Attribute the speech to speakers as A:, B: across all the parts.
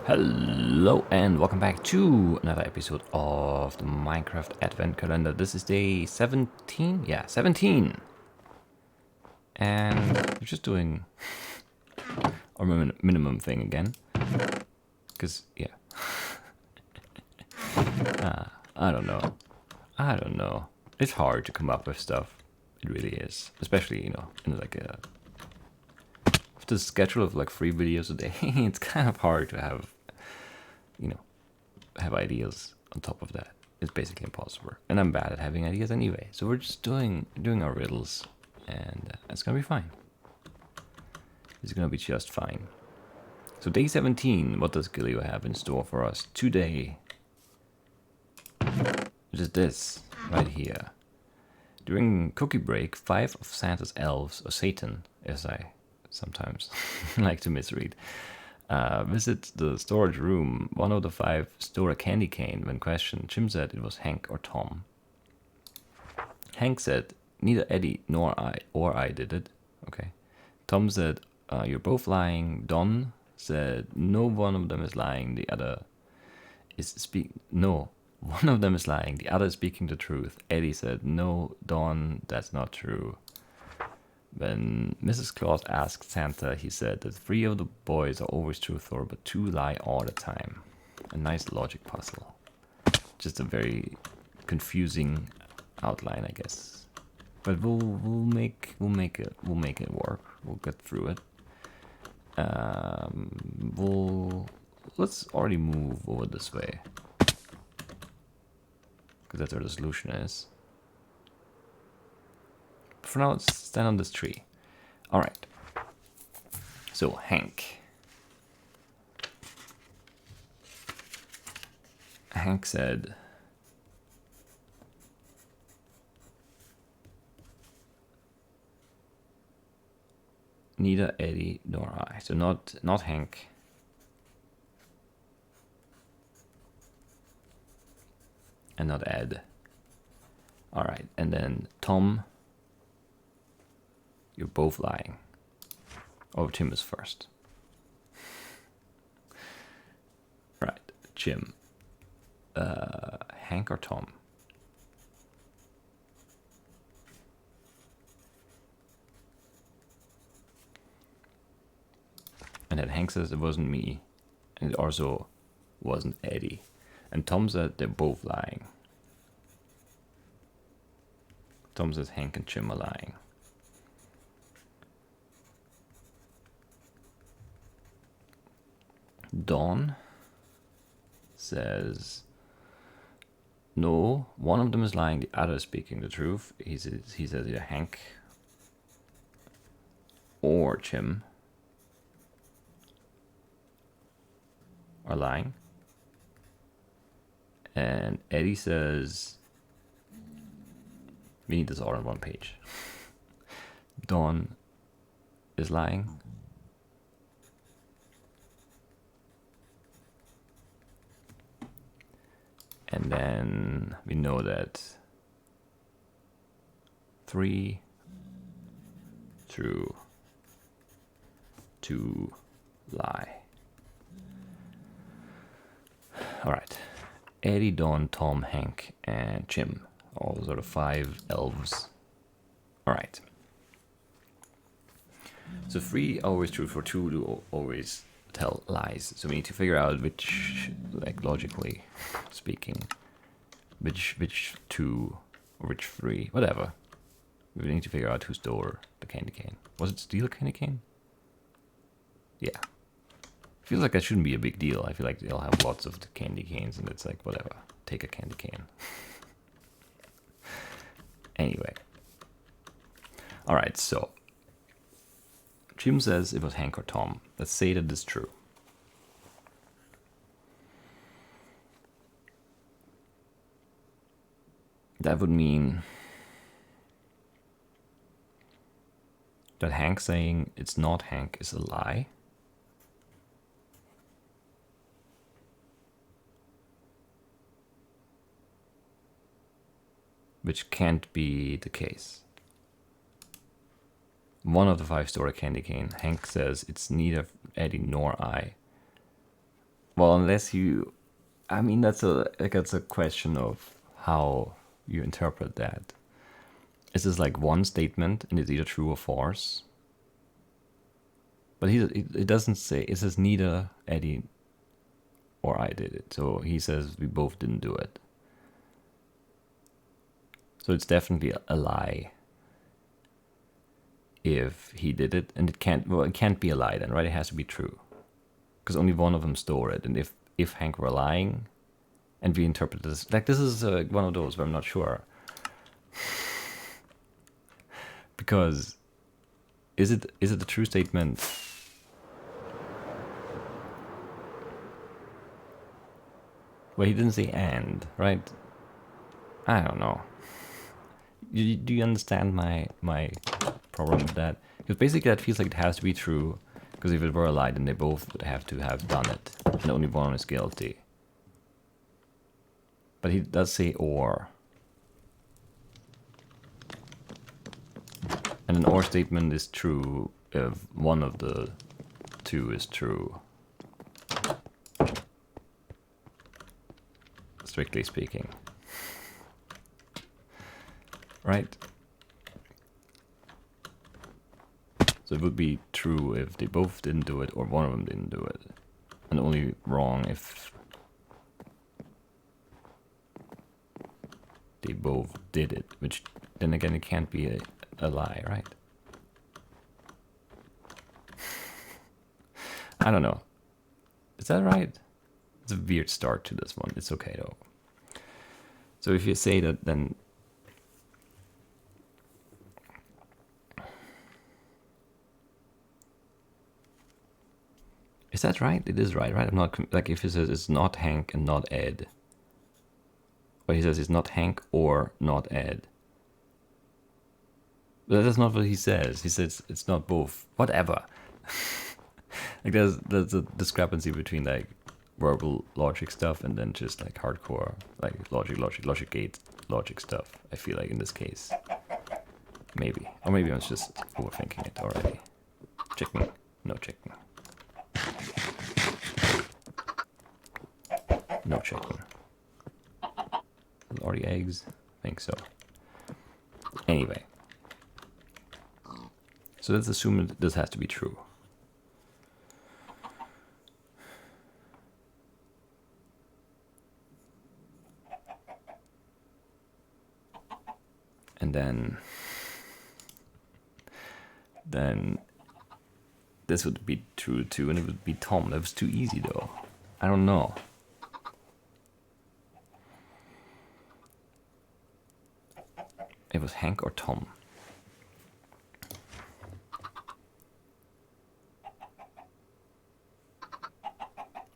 A: Hello and welcome back to another episode of the Minecraft Advent Calendar. This is day 17? Yeah, 17. And we're just doing our minimum thing again. Because, yeah. I don't know. It's hard to come up with stuff. It really is. Especially, in like with the schedule of like 3 videos a day, it's kind of hard to have ideas on top of that. It's basically impossible. And I'm bad at having ideas anyway. So we're just doing our riddles, and it's gonna be fine. It's gonna be just fine. So day 17, what does Gilio have in store for us today? It is this right here. During cookie break, 5 of Santa's elves, or Satan, as I sometimes like to misread, visit the storage room. One of the 5 stole a candy cane. When questioned, Jim said it was Hank or Tom. Hank said neither Eddie nor I did it. Okay. Tom said you're both lying. Don said no, one of them is lying. The other is no. One of them is lying. The other is speaking the truth. Eddie said no, Don, that's not true. When Mrs. Claus asked Santa, he said that 3 of the boys are always truthful, but 2 lie all the time. A nice logic puzzle. Just a very confusing outline, I guess. But we'll make it work. We'll get through it. Let's already move over this way, because that's where the solution is. For now, let's stand on this tree. All right. So Hank said, neither Eddie nor I. So not Hank. And not Ed. All right. And then Tom, you're both lying. Oh, Tim is first. Right, Jim. Hank or Tom? And then Hank says it wasn't me. And it also wasn't Eddie. And Tom said they're both lying. Tom says Hank and Jim are lying. Dawn says no, one of them is lying, the other is speaking the truth. He says either Hank or Jim are lying. And Eddie says we need this all on one page. Dawn is lying. And then we know that 3 through 2 lie. All right. Eddie, Don, Tom, Hank, and Jim. All sort of 5 elves. All right. So 3 always true, for 2 do always tell lies. So we need to figure out which, like logically speaking, which 2 or which 3, whatever. We need to figure out who stole the candy cane. Was it steal a candy cane? Yeah. Feels like that shouldn't be a big deal. I feel like they'll have lots of the candy canes and it's like, whatever, take a candy cane. Anyway. Alright, so Jim says it was Hank or Tom. Let's say that is true. That would mean that Hank saying it's not Hank is a lie. Which can't be the case. One of the 5 stole a candy cane. Hank says it's neither Eddie nor I. Well, unless you, I mean, that's a question of how you interpret that. Is this like one statement and it's either true or false? But it doesn't say. It says neither Eddie or I did it. So he says we both didn't do it. So it's definitely a lie if he did it, and it can't be a lie then, right? It has to be true because only one of them stole it. And if Hank were lying, and we interpret this like this is one of those where I'm not sure because is it a true statement? Well, he didn't say and, right? I don't know. Do you understand my problem with that? Because basically that feels like it has to be true. Because if it were a lie, then they both would have to have done it, and only one is guilty. But he does say or. And an or statement is true if one of the two is true. Strictly speaking. Right? So it would be true if they both didn't do it or one of them didn't do it. And only wrong if they both did it. Which, then again, it can't be a lie, right? I don't know. Is that right? It's a weird start to this one. It's okay, though. So if you say that, then is that right? It is right? I'm not like if he says it's not Hank and not Ed. But he says it's not Hank or not Ed. But that's not what he says. He says it's not both. Whatever. Like there's a discrepancy between like verbal logic stuff and then just like hardcore like logic gate logic stuff. I feel like in this case, maybe, or maybe I was just overthinking it already. Chicken, no chicken, no chicken. Already eggs, I think so. Anyway, so let's assume that this has to be true. And then this would be true too, and it would be Tom. That was too easy though. I don't know. It was Hank or Tom.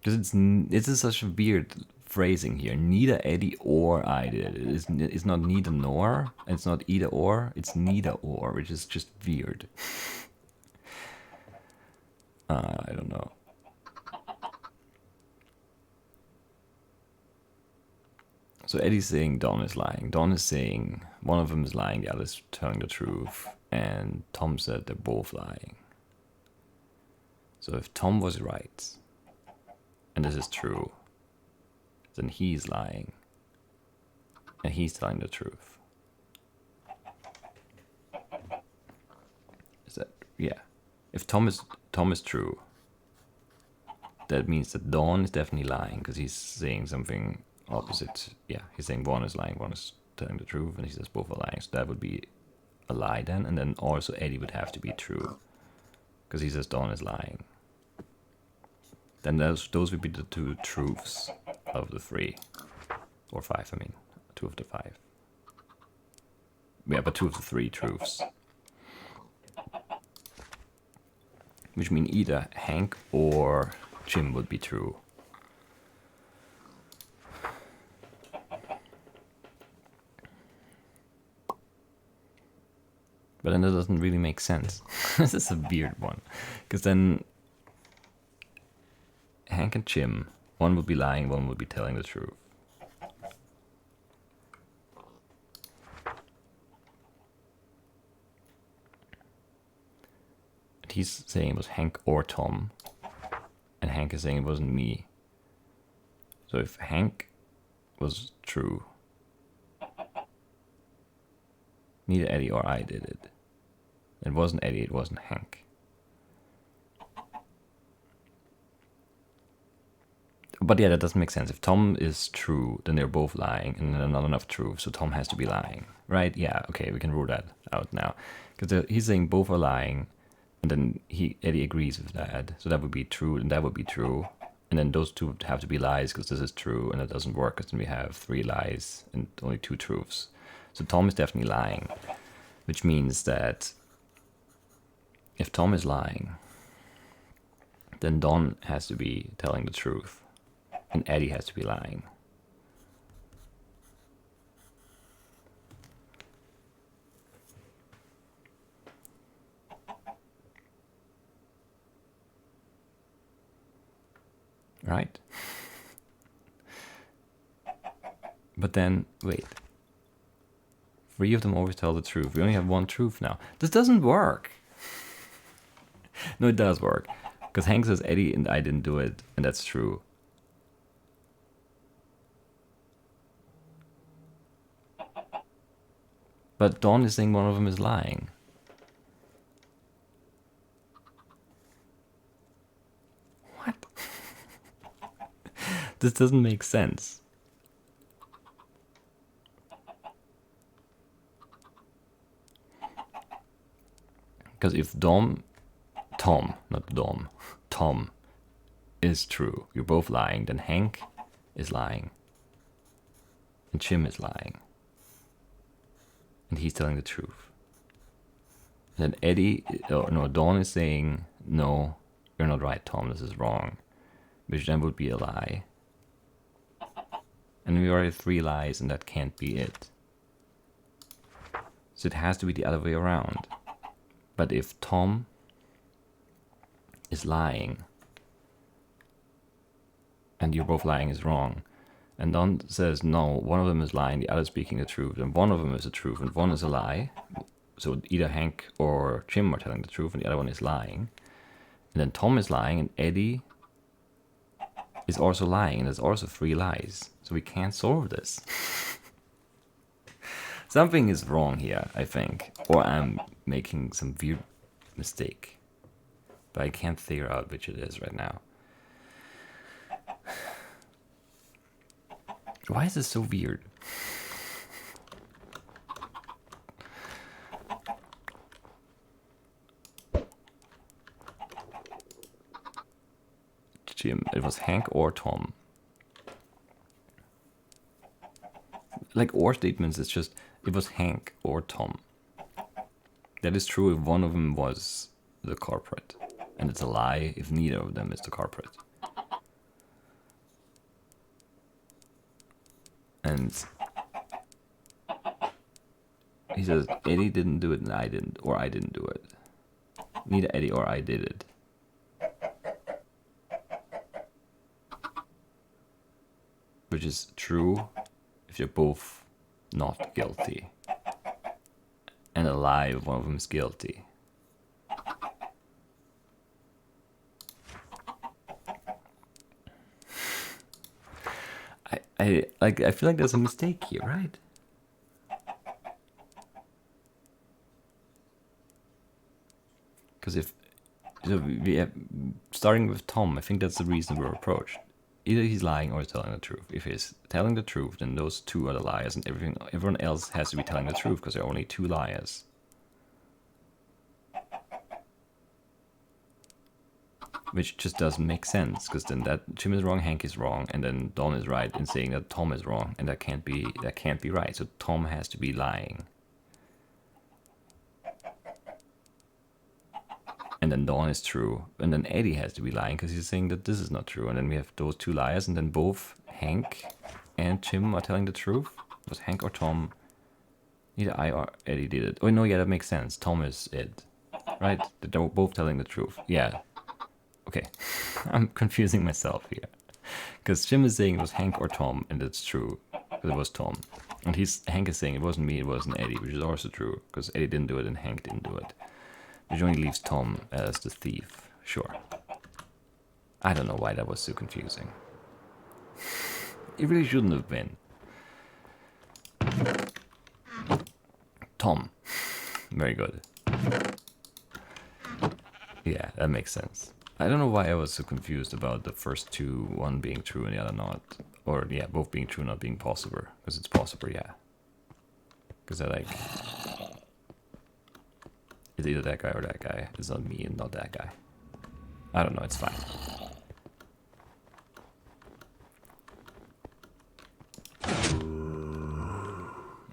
A: Because this is such a weird phrasing here. Neither Eddie or I did it. It's not neither nor. It's not either or. It's neither or, which is just weird. I don't know. So Eddie's saying Don is lying. Don is saying one of them is lying, the other's telling the truth. And Tom said they're both lying. So if Tom was right, and this is true, then he's lying. And he's telling the truth. Is that, yeah. If Tom is true, that means that Don is definitely lying because he's saying something opposite. Yeah, he's saying one is lying, one is telling the truth, and he says both are lying. So that would be a lie then, and then also Eddie would have to be true because he says Don is lying. Then those would be the two truths of the three, or five. I mean, two of the five. Yeah, but two of the three truths. Which mean either Hank or Jim would be true. But then that doesn't really make sense. This is a weird one. Because then Hank and Jim, one would be lying, one would be telling the truth. And he's saying it was Hank or Tom. And Hank is saying it wasn't me. So if Hank was true, neither Eddie or I did it. It wasn't Eddie, it wasn't Hank. But yeah, that doesn't make sense. If Tom is true, then they're both lying, and there are not enough truth, so Tom has to be lying, right? Yeah, okay, we can rule that out now. Because he's saying both are lying, and then Eddie agrees with that, so that would be true, and that would be true. And then those two have to be lies, because this is true, and it doesn't work, because then we have 3 lies and only 2 truths. So Tom is definitely lying, which means that if Tom is lying, then Don has to be telling the truth, and Eddie has to be lying. Right? But then, wait. 3 of them always tell the truth. We only have 1 truth now. This doesn't work. No, it does work. Because Hank says Eddie and I didn't do it, and that's true. But Don is saying one of them is lying. What? This doesn't make sense. Because if Tom is true, you're both lying, then Hank is lying. And Jim is lying. And he's telling the truth. And then Don is saying, no, you're not right, Tom, this is wrong. Which then would be a lie. And we already have 3 lies, and that can't be it. So it has to be the other way around. But if Tom is lying, and you're both lying is wrong, and Don says, no, one of them is lying, the other is speaking the truth, and one of them is the truth, and one is a lie, so either Hank or Jim are telling the truth, and the other one is lying, and then Tom is lying, and Eddie is also lying, and there's also 3 lies, so we can't solve this. Something is wrong here, I think, or I'm making some weird mistake, but I can't figure out which it is right now. Why is this so weird? Jim, it was Hank or Tom. Like or statements, it's just, it was Hank or Tom. That is true if one of them was the culprit. And it's a lie if neither of them is the culprit. And he says, Eddie didn't do it and I didn't, or I didn't do it. Neither Eddie or I did it. Which is true if you're both not guilty. And a lie if one of them is guilty. I feel like there's a mistake here, right? Because if we have, starting with Tom, I think that's the reasonable approach. Either he's lying or he's telling the truth. If he's telling the truth, then those 2 are the liars, and everyone else has to be telling the truth because there are only 2 liars. Which just doesn't make sense, because then that Jim is wrong, Hank is wrong, and then Don is right in saying that Tom is wrong, and that can't be right. So Tom has to be lying. And then Don is true, and then Eddie has to be lying because he's saying that this is not true. And then we have those 2 liars, and then both Hank and Jim are telling the truth. It was Hank or Tom. Neither I or Eddie did it. Oh no, yeah, that makes sense. Tom is it, right? They're both telling the truth. Yeah. Okay, I'm confusing myself here. Because Jim is saying it was Hank or Tom, and it's true, because it was Tom. And Hank is saying it wasn't me, it wasn't Eddie, which is also true, because Eddie didn't do it and Hank didn't do it. Which only leaves Tom as the thief, sure. I don't know why that was so confusing. It really shouldn't have been. Tom. Very good. Yeah, that makes sense. I don't know why I was so confused about the first two, one being true and the other not. Or, yeah, both being true, not being possible. Because it's possible, yeah. Because I like... It's either that guy or that guy. It's not me and not that guy. I don't know, it's fine.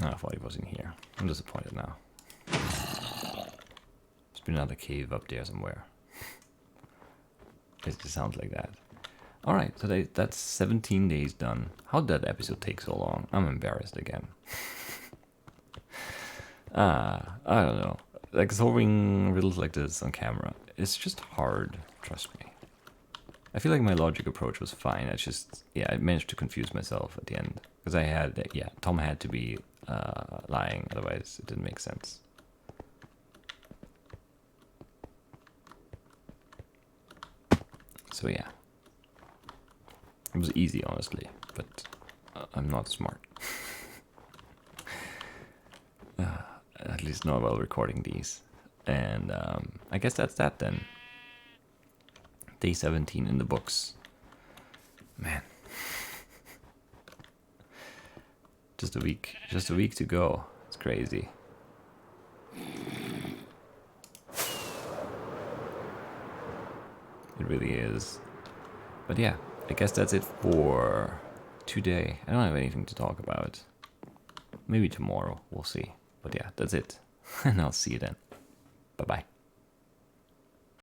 A: Oh, I thought he was in here. I'm disappointed now. There's been another cave up there somewhere. It just sounds like that. Alright, so that's 17 days done. How'd that episode take so long? I'm embarrassed again. I don't know. Like solving riddles like this on camera, it's just hard, trust me. I feel like my logic approach was fine. I just, yeah, I managed to confuse myself at the end. Because I had, yeah, Tom had to be lying, otherwise it didn't make sense. So yeah. It was easy, honestly, but I'm not smart. At least not while recording these. And I guess that's that then. Day 17 in the books. Man. Just a week to go. It's crazy. It really is. But yeah, I guess that's it for today. I don't have anything to talk about. Maybe tomorrow, we'll see. But yeah, that's it. And I'll see you then. Bye-bye.